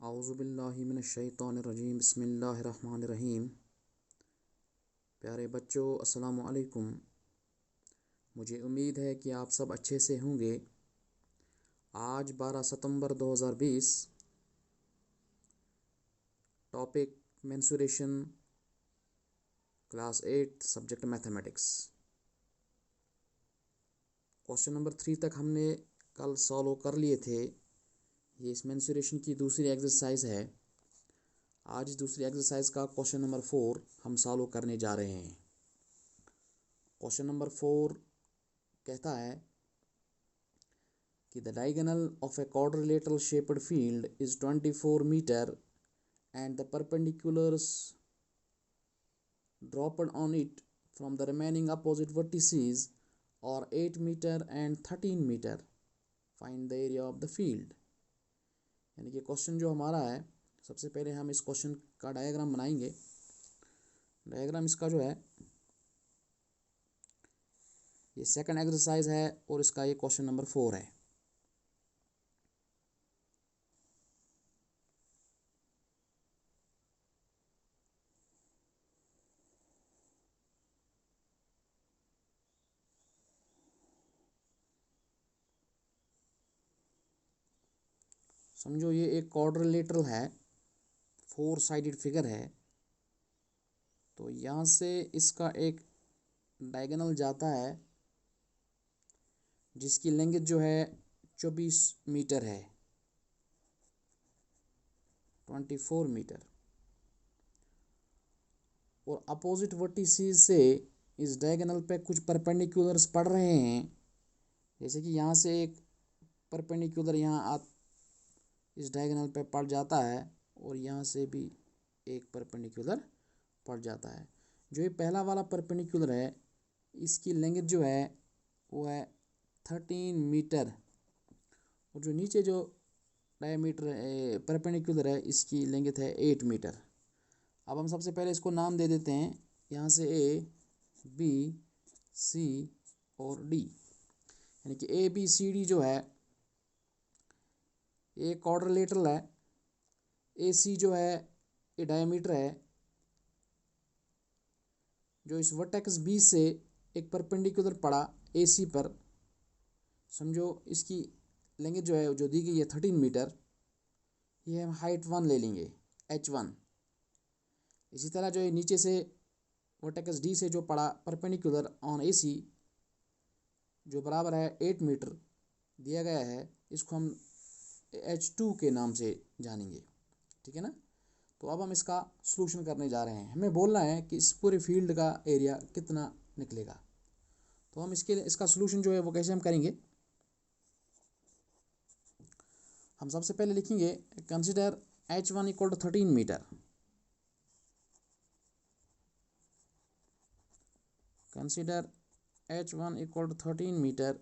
आऊज़ुबिल्लाहि मिनश्शैतानिर्रजीम बिस्मिल्लाहिर्रहमानिर्रहीम। प्यारे बच्चों, अस्सलामु अलैकुम। मुझे उम्मीद है कि आप सब अच्छे से होंगे। आज 12 सितंबर 2020। Topic mensuration, class 8, subject mathematics. Question number 3 तक हमने कल सॉल्व कर लिए थे। ये इस मेंसुरेशन की दूसरी एक्सरसाइज है। आज इस दूसरी एक्सरसाइज का क्वेश्चन नंबर 4 हम सॉल्व करने जा रहे हैं। क्वेश्चन नंबर 4 कहता है कि the diagonal of A quadrilateral shaped field is 24 meter and the perpendiculars dropped on it from the remaining opposite vertices are 8 meter and 13 meter. Find the area of the field. यानी कि question जो हमारा है, सबसे पहले हम इस question का डायग्राम बनाएंगे। डायग्राम इसका जो है, ये सेकंड एक्सरसाइज है और इसका ये क्वेश्चन नंबर 4 है। समझो ये एक क्वाड्रिलेटरल है, 4 साइडेड फिगर है। तो यहाँ से इसका एक डायगोनल जाता है जिसकी लेंथ जो है 24 मीटर है, 24 मीटर। और अपोजिट वर्टिसेस से इस डायगोनल पे कुछ परपेंडिकुलर्स पड़ रहे हैं। जैसे कि यहाँ से एक परपेंडिकुलर यहाँ इस डायगोनल पे पड़ जाता है और यहाँ से भी एक परपेंडिकुलर पड़ जाता है। जो ये पहला वाला परपेंडिकुलर है, इसकी लेंथ जो है वो है 13 मीटर। और जो नीचे जो डायमीटर परपेंडिकुलर है, इसकी लेंथ है 8 मीटर। अब हम सबसे पहले इसको नाम दे देते हैं, यहाँ से A, B, C और D। यानी कि ABCD जो है ये क्वाड्रिलेटरल है। AC जो है ये डायमीटर है जो इस वर्टेक्स B से एक परपेंडिकुलर पड़ा AC पर। समझो इसकी लेंथ जो है, जो दी गई है 13 मीटर, ये हम हाइट 1 ले लेंगे, H1। इसी तरह जो है नीचे से वर्टेक्स D से जो पड़ा परपेंडिकुलर ऑन AC, जो बराबर है 8 मीटर दिया गया है, इसको हम H2 के नाम से जानेंगे। ठीक है ना। तो अब हम इसका सॉल्यूशन करने जा रहे हैं। हमें बोलना है कि इस पूरे फील्ड का एरिया कितना निकलेगा। तो हम इसका सॉल्यूशन जो है वो कैसे हम करेंगे। हम सबसे पहले लिखेंगे consider H1 equal to 13 metre. Consider H1 equal to 13 metre,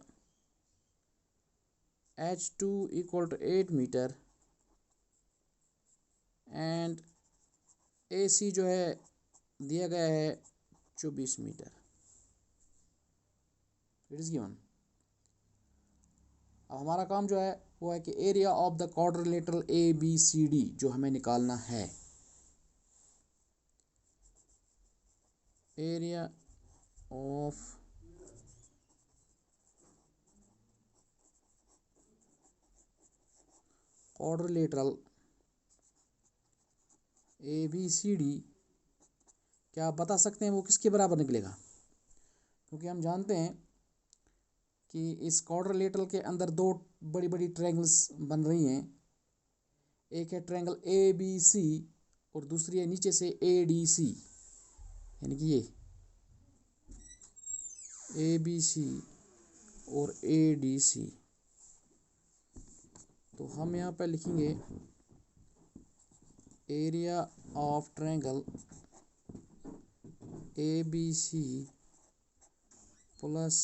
H2 equal to 8 metre and AC जो है दिया गया है 24 मीटर। It is given. अब हमारा काम जो है वो है कि area of the quadrilateral ABCD जो हमें निकालना है। एरिया ऑफ क्वाड्रिलेटरल ABCD, क्या आप बता सकते हैं वो किसके बराबर निकलेगा। क्योंकि हम जानते हैं कि इस क्वाड्रिलेटरल के अंदर दो बड़ी बड़ी ट्रायंगल्स बन रही हैं। एक है ट्रायंगल ABC और दूसरी है नीचे से ADC। यानी कि ये ABC और ADC। तो हम यहाँ पर लिखेंगे area of triangle ABC plus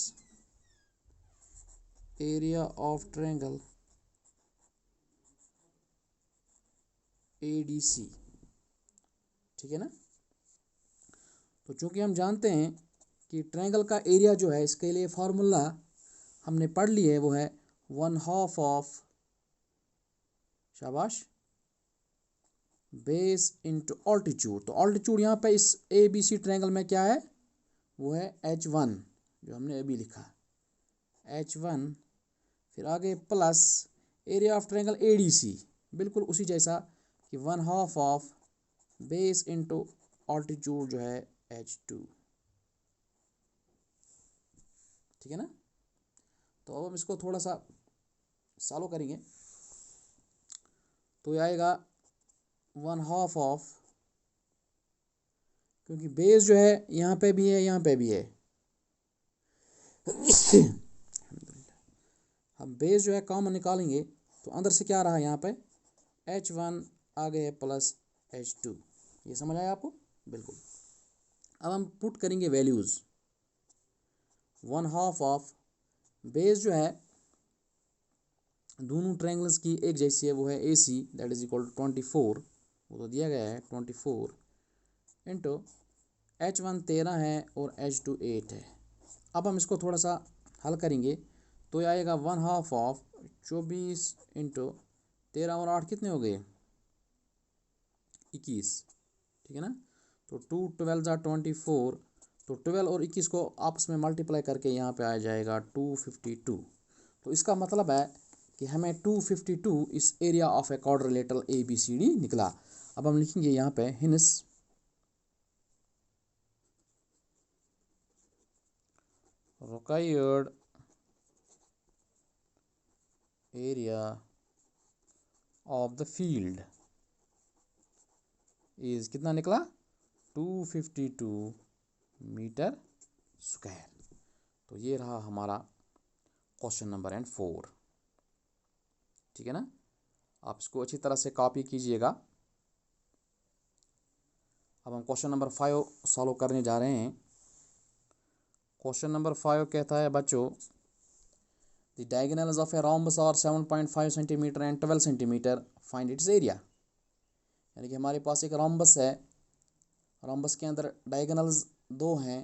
area of triangle ADC। ठीक है ना। तो चूंकि हम जानते हैं कि ट्रायंगल का एरिया जो है, इसके लिए फार्मूला हमने पढ़ ली है, वो है 1/2 ऑफ, शाबाश, बेस इंटू ऑल्टीट्यूड। तो ऑल्टीट्यूड यहाँ पे इस ए बी सी ट्रायंगल में क्या है, वो है H1 जो हमने अभी लिखा, H1, फिर आगे plus area of triangle ADC, बिल्कुल उसी जैसा कि 1/2 ऑफ बेस इंटू ऑल्टीट्यूड जो है H2, ठीक है ना। तो अब हम इसको थोड़ा सा सॉल्व करेंगे, तो ये आएगा 1/2 ऑफ, क्योंकि बेस जो है यहाँ पे भी है यहाँ पे भी है हम बेस जो है कॉमन निकालेंगे, तो अंदर से क्या रहा यहाँ पे H1 आगे है प्लस H2, ये समझ आया आपको, बिल्कुल। अब हम पुट करेंगे वैल्यूज़, 1/2 ऑफ बेस जो है दोनों ट्रायंगल्स की एक जैसी है, वो है AC, that is equal to 24, वो तो दिया गया है 24 इंटू H1 13 है और H2 8 है। अब हम इसको थोड़ा सा हल करेंगे, तो ये आएगा 1/2 ऑफ 24 इंटू 13 और 8 कितने हो गए 21, ठीक है ना। तो 2 12 ज़ा 24, तो 12 और 21 को आपस में मल्टीप्लाई करके यहाँ पे आ जाएगा 252। तो इसका मतलब है कि हमें 252 इस area of a quadrilateral ABCD निकला। अब हम लिखेंगे यहाँ पे hints required area of the field is कितना निकला 252 मीटर स्क्वायर। तो ये रहा हमारा क्वेश्चन नंबर 4, ठीक है ना। आप इसको अच्छी तरह से कॉपी कीजिएगा। अब हम क्वेश्चन नंबर 5 सॉल्व करने जा रहे हैं। क्वेश्चन नंबर 5 कहता है बच्चों, the diagonals of a rhombus are 7.5 centimetre and 12 centimetre, find its area. यानी कि हमारे पास एक रोम्बस है, रोम्बस के अंदर डायगोनल्स दो हैं,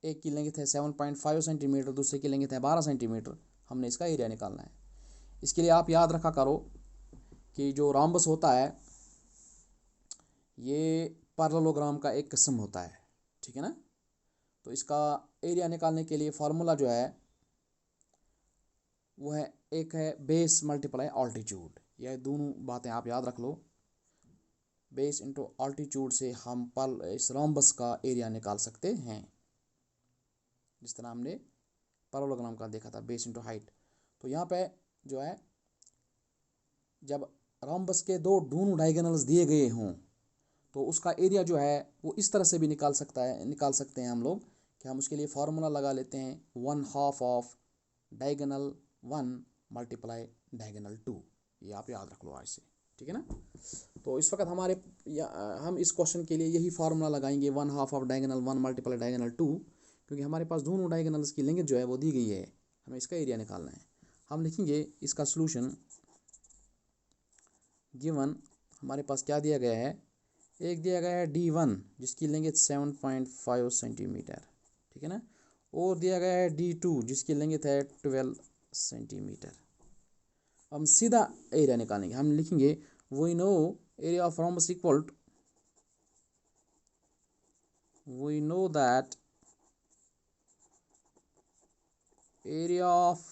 एक की लेंथ है 7.5 सेंटीमीटर, दूसरे की लेंथ है 12 सेंटीमीटर। हमने इसका एरिया निकालना है। इसके लिए आप याद रखा करो कि जो रोम्बस होता है ये पैरेललोग्राम का एक किस्म होता है, ठीक है ना। तो इसका एरिया निकालने के लिए फार्मूला जो है वो है, एक है बेस मल्टीप्लाई ऑल्टीट्यूड। यह दोनों बातें आप याद रख लो, बेस इंटू ऑल्टीट्यूड से हम इस रोम्बस का एरिया निकाल सकते हैं, जिस तरह हमने पैरेललोग्राम का देखा था, बेस इंटू हाइट। तो यहाँ पे जो है जब रोम्बस के दोनों डायगोनल्स दिए गए हों तो उसका एरिया जो है वो इस तरह से भी निकाल सकते हैं हम लोग, कि हम उसके लिए फार्मूला लगा लेते हैं 1/2 ऑफ डायगोनल 1 मल्टीप्लाई डायगोनल 2। ये आप याद रख लो आज से, ठीक है ना। तो इस वक्त हम इस क्वेश्चन के लिए यही फार्मूला लगाएंगे 1/2 ऑफ डायगोनल 1 मल्टीप्लाई डायगोनल 2, क्योंकि हमारे पास दोनों डायगोनल्स की लेंथ जो है वो दी गई है, हमें इसका एरिया निकालना है। हम लिखेंगे इसका सोल्यूशन, गिवन हमारे पास क्या दिया गया है, एक दिया गया है D1 जिसकी लेंथ 7.5 सेंटीमीटर, ठीक है ना, और दिया गया है D2 जिसकी लेंथ है 12 सेंटीमीटर। हम सीधा एरिया निकालेंगे, हम लिखेंगे we know area of rhombus equal, we know that area of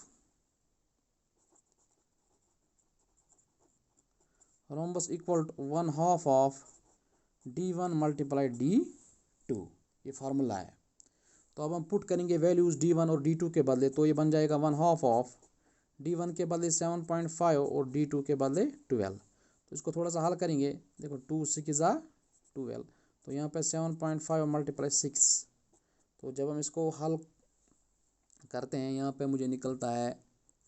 rhombus equal to 1/2 of D1 multiply D2, ये फार्मूला है। तो अब हम पुट करेंगे वैल्यूज़ D1 और D2 के बदले, तो ये बन जाएगा 1/2 ऑफ D1 के बदले 7.5 और D2 के बदले 12। तो इसको थोड़ा सा हल करेंगे, देखो 2 6 ज़ा 12, तो यहाँ पे 7.5 मल्टीप्लाई 6, तो जब हम इसको हल करते हैं यहाँ पे मुझे निकलता है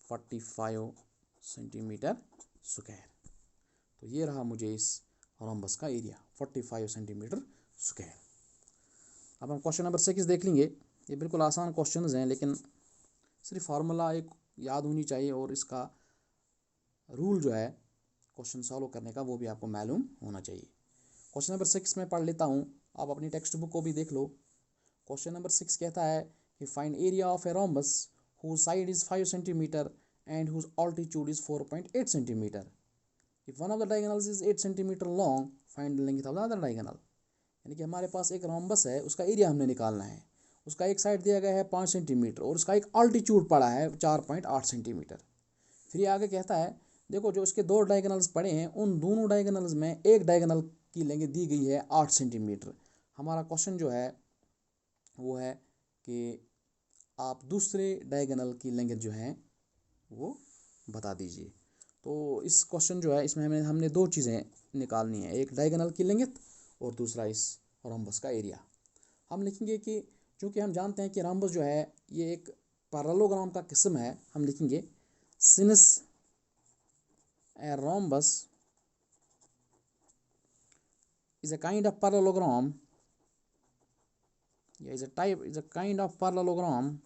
45 सेंटीमीटर स्क्वायर। तो ये रहा मुझे इस रोम्बस का एरिया 45 सेंटीमीटर स्क्वायर। अब हम क्वेश्चन नंबर 6 देख लेंगे। ये बिल्कुल आसान क्वेश्चंस हैं, लेकिन सिर्फ फार्मूला एक याद होनी चाहिए और इसका रूल जो है क्वेश्चन सॉल्व करने का वो भी आपको मालूम होना चाहिए। क्वेश्चन नंबर 6 में पढ़ लेता हूँ, आप अपनी टेक्स्ट बुक को भी देख लो। क्वेश्चन नंबर 6 कहता है कि find area of a rhombus whose side is 5 centimetre and whose altitude is 4.8 centimetre if one of the diagonals is 8 centimetre long find the length of the other diagonal. यानी कि हमारे पास एक rhombus है, उसका area हमने निकालना है। उसका एक साइड दिया गया है 5 सेंटीमीटर और उसका एक अल्टीट्यूड पड़ा है 4.8 सेंटीमीटर। फिर ये आगे कहता है देखो जो उसके दो डायगोनल्स पड़े हैं उन दोनों डायगोनल्स में एक डायगोनल की लेंथ दी गई है 8 सेंटीमीटर। हमारा क्वेश्चन जो है वो है कि आप दूसरे डायगोनल की लेंथ जो है वो बता दीजिए। तो इस क्वेश्चन जो है इसमें हमने दो चीज़ें निकालनी है, एक डायगोनल की लेंथ और दूसरा इस रोम्बस का एरिया। हम लिखेंगे कि चूँकि हम जानते हैं कि रोम्बस जो है ये एक पैरेललोग्राम का किस्म है, हम लिखेंगे since a rhombus is a kind of parallelogram, yeah, is a kind of parallelogram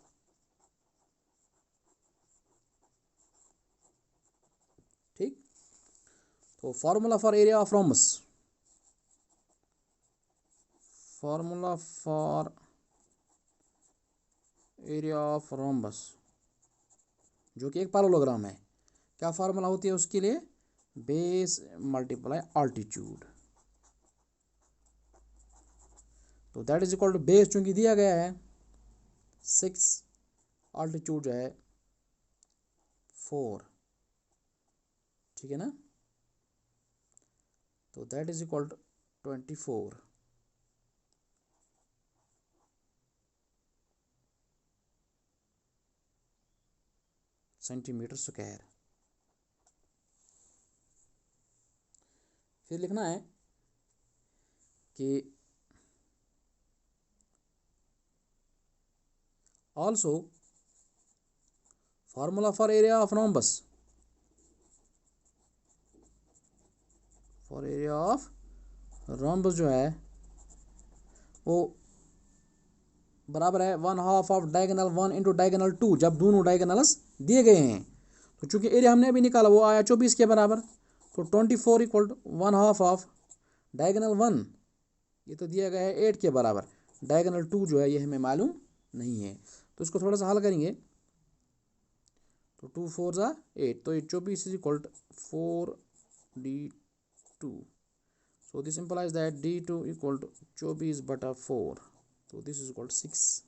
ठीक। तो formula for area of rhombus, formula for area of rhombus जो कि एक पैरेललोग्राम है, क्या फार्मूला होती है उसके लिए, बेस मल्टीप्लाई अल्टीट्यूड। तो that is equal to base चूंकि दिया गया है 6, अल्टीट्यूड जो है 4, ठीक है ना। तो that is equal to 24 centimetre square. फिर लिखना है कि also formula for area of rhombus, for area of rhombus जो है वो बराबर है 1/2 ऑफ डायगोनल 1 इंटू डायगोनल 2, जब दोनों डायगोनल्स दिए गए हैं। तो चूंकि एरिया हमने अभी निकाला वो आया 24 के बराबर, तो 24 इक्वल टू 1/2 ऑफ डायगोनल 1, ये तो दिया गया है 8 के बराबर, डायगोनल 2 जो है ये हमें मालूम नहीं है। तो इसको थोड़ा सा हल करेंगे, तो 2 4 ज़ा 8, तो ये 24 is equal to 4d2। So this implies that d2 equal to 24/4, तो दिस इज इक्वल टू 6,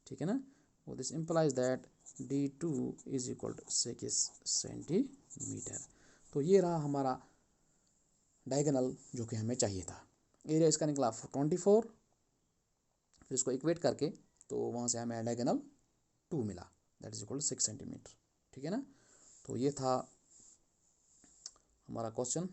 ठीक है ना। और this implies that d2 is equal to 6 centimetre. तो ये रहा हमारा डायगोनल जो कि हमें चाहिए था। एरिया इसका निकला 24, फिर इसको इक्वेट करके तो वहाँ से हमें डायगोनल 2 मिला, that is equal to 6 centimetre, ठीक है ना। तो ये था हमारा क्वेश्चन।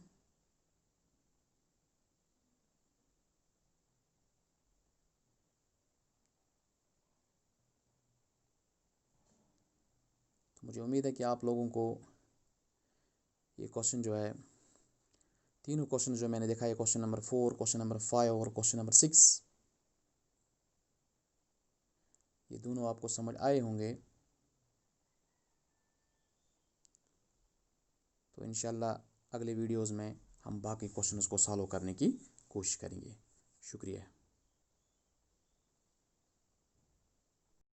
तो मुझे उम्मीद है कि आप लोगों को ये क्वेश्चन जो है, तीनों क्वेश्चन जो मैंने देखा है, क्वेश्चन नंबर 4, क्वेश्चन नंबर 5 और क्वेश्चन नंबर 6, ये दोनों आपको समझ आए होंगे। तो इंशाल्लाह अगले वीडियोस में हम बाकी क्वेश्चंस को सॉल्व करने की कोशिश करेंगे। शुक्रिया।